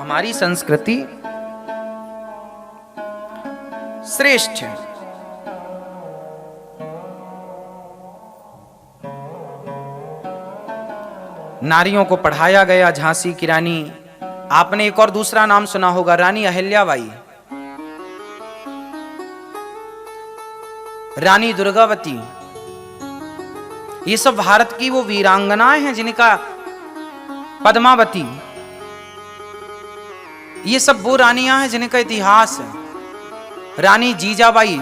हमारी संस्कृति श्रेष्ठ है। नारियों को पढ़ाया गया। झांसी की रानी, आपने एक और दूसरा नाम सुना होगा, रानी अहिल्याबाई, रानी दुर्गावती। ये सब भारत की वो वीरांगनाएं हैं जिनका, पद्मावती, ये सब वो रानियां हैं जिनका इतिहास है। रानी जीजाबाई,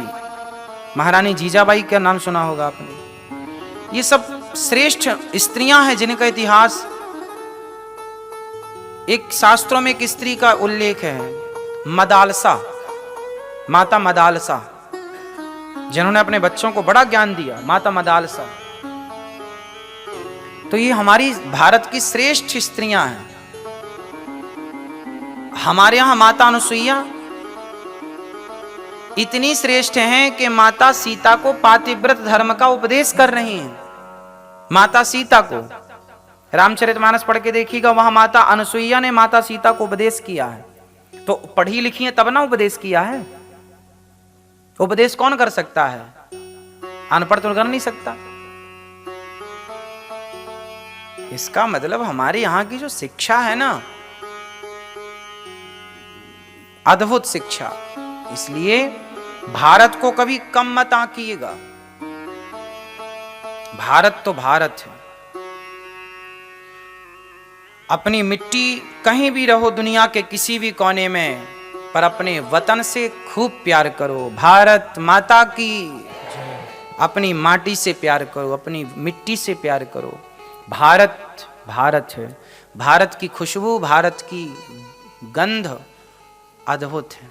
महारानी जीजाबाई का नाम सुना होगा आपने। ये सब श्रेष्ठ स्त्रियां हैं जिनका इतिहास, एक शास्त्रों में एक स्त्री का उल्लेख है, मदालसा, माता मदालसा, जिन्होंने अपने बच्चों को बड़ा ज्ञान दिया, माता मदालसा। तो ये हमारी भारत की श्रेष्ठ स्त्रियां हैं। हमारे यहां माता अनुसुईया इतनी श्रेष्ठ हैं कि माता सीता को पातिव्रत धर्म का उपदेश कर रही हैं। माता सीता को, रामचरितमानस पढ़ के देखिएगा, वहां माता अनुसुईया ने माता सीता को उपदेश किया है। तो पढ़ी लिखी है तब ना उपदेश किया है। उपदेश कौन कर सकता है? अनपढ़ तो कर नहीं सकता। इसका मतलब हमारे यहां की जो शिक्षा है ना, अद्भुत शिक्षा। इसलिए भारत को कभी कम मत आंकिएगा। भारत तो भारत है। अपनी मिट्टी, कहीं भी रहो दुनिया के किसी भी कोने में, पर अपने वतन से खूब प्यार करो। भारत माता की, अपनी माटी से प्यार करो, अपनी मिट्टी से प्यार करो। भारत भारत है। भारत की खुशबू, भारत की गंध अद्भुत है।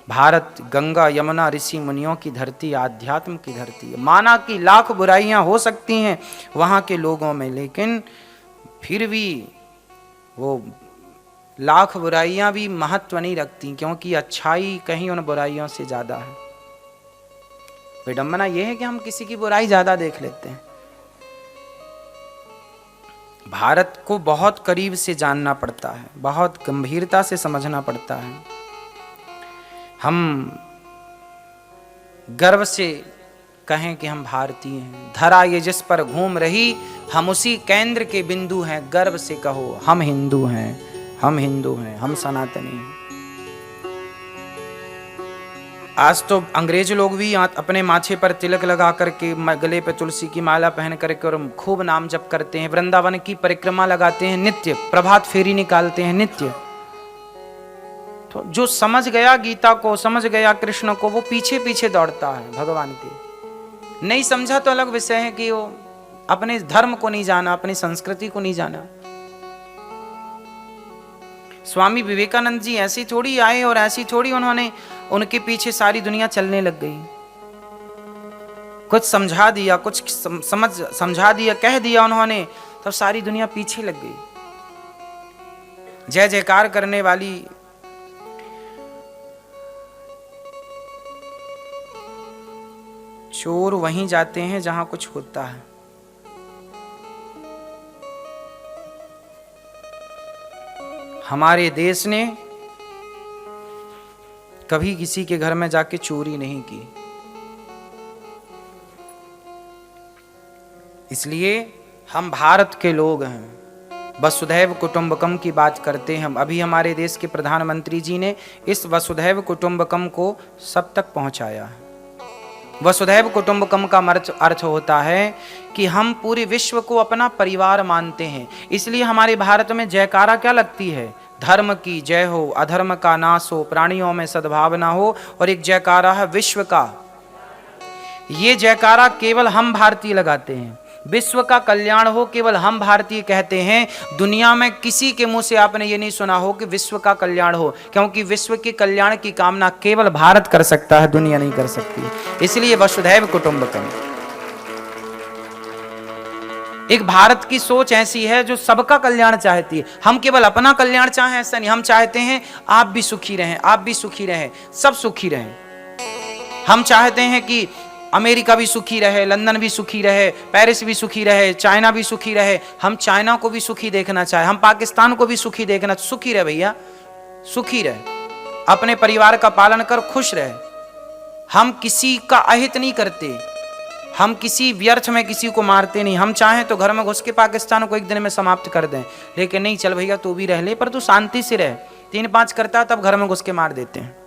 भारत गंगा यमुना ऋषि मुनियों की धरती, आध्यात्म की धरती है। माना कि लाख बुराइयां हो सकती हैं वहां के लोगों में, लेकिन फिर भी वो लाख बुराइयां भी महत्व नहीं रखती, क्योंकि अच्छाई कहीं उन बुराइयों से ज्यादा है। विडंबना यह है कि हम किसी की बुराई ज्यादा देख लेते हैं। भारत को बहुत करीब से जानना पड़ता है, बहुत गंभीरता से समझना पड़ता है। हम गर्व से कहें कि हम भारतीय हैं। धरा ये जिस पर घूम रही, हम उसी केंद्र के बिंदु हैं। गर्व से कहो हम हिंदू हैं, हम हिंदू हैं, हम सनातनी हैं। आज तो अंग्रेज लोग भी अपने माथे पर तिलक लगा करके, गले पे तुलसी की माला पहन करके और खूब नाम जप करते हैं। वृंदावन की परिक्रमा लगाते हैं नित्य, प्रभात फेरी निकालते हैं नित्य। तो जो समझ गया गीता को, समझ गया कृष्ण को, वो पीछे पीछे दौड़ता है भगवान के। नहीं समझा तो अलग विषय है कि वो अपने धर्म को नहीं जाना, अपनी संस्कृति को नहीं जाना। स्वामी विवेकानंद जी ऐसी थोड़ी आए और ऐसी थोड़ी उन्होंने, उनके पीछे सारी दुनिया चलने लग गई। कुछ समझा दिया, कुछ समझा दिया, कह दिया उन्होंने, तब सारी दुनिया पीछे लग गई। जय जयकार करने वाली चोर वहीं जाते हैं जहां कुछ होता है। हमारे देश ने कभी किसी के घर में जाके चोरी नहीं की। इसलिए हम भारत के लोग हैं। वसुधैव कुटुंबकम की बात करते हैं हम। अभी हमारे देश के प्रधानमंत्री जी ने इस वसुधैव कुटुंबकम को सब तक पहुंचाया है। वसुधैव कुटुंबकम का अर्थ होता है कि हम पूरे विश्व को अपना परिवार मानते हैं। इसलिए हमारे भारत में जयकारा क्या लगती है? धर्म की जय हो, अधर्म का नाश हो, प्राणियों में सद्भावना हो, और एक जयकारा है विश्व का। ये जयकारा केवल हम भारतीय लगाते हैं। विश्व का कल्याण हो, केवल हम भारतीय कहते हैं। दुनिया में किसी के मुंह से आपने ये नहीं सुना हो कि विश्व का कल्याण हो, क्योंकि विश्व के कल्याण की कामना केवल भारत कर सकता है, दुनिया नहीं कर सकती। इसलिए वसुधैव कुटुंबकम। एक भारत की सोच ऐसी है जो सबका कल्याण चाहती है। हम केवल अपना कल्याण चाहें ऐसा नहीं, हम चाहते हैं आप भी सुखी रहें, आप भी सुखी रहें, सब सुखी रहें। हम चाहते हैं कि अमेरिका भी सुखी रहे, लंदन भी सुखी रहे, पेरिस भी सुखी रहे, चाइना भी सुखी रहे। हम चाइना को भी सुखी देखना चाहे, हम पाकिस्तान को भी सुखी देखना, सुखी रहे भैया, सुखी रहे, अपने परिवार का पालन कर खुश रहे। हम किसी का अहित नहीं करते, हम किसी व्यर्थ में किसी को मारते नहीं। हम चाहें तो घर में घुस के पाकिस्तान को एक दिन में समाप्त कर दें, लेकिन नहीं, चल भैया तू भी रह ले, पर तू शांति से रह। 3-5 करता तब घर में घुस के मार देते हैं।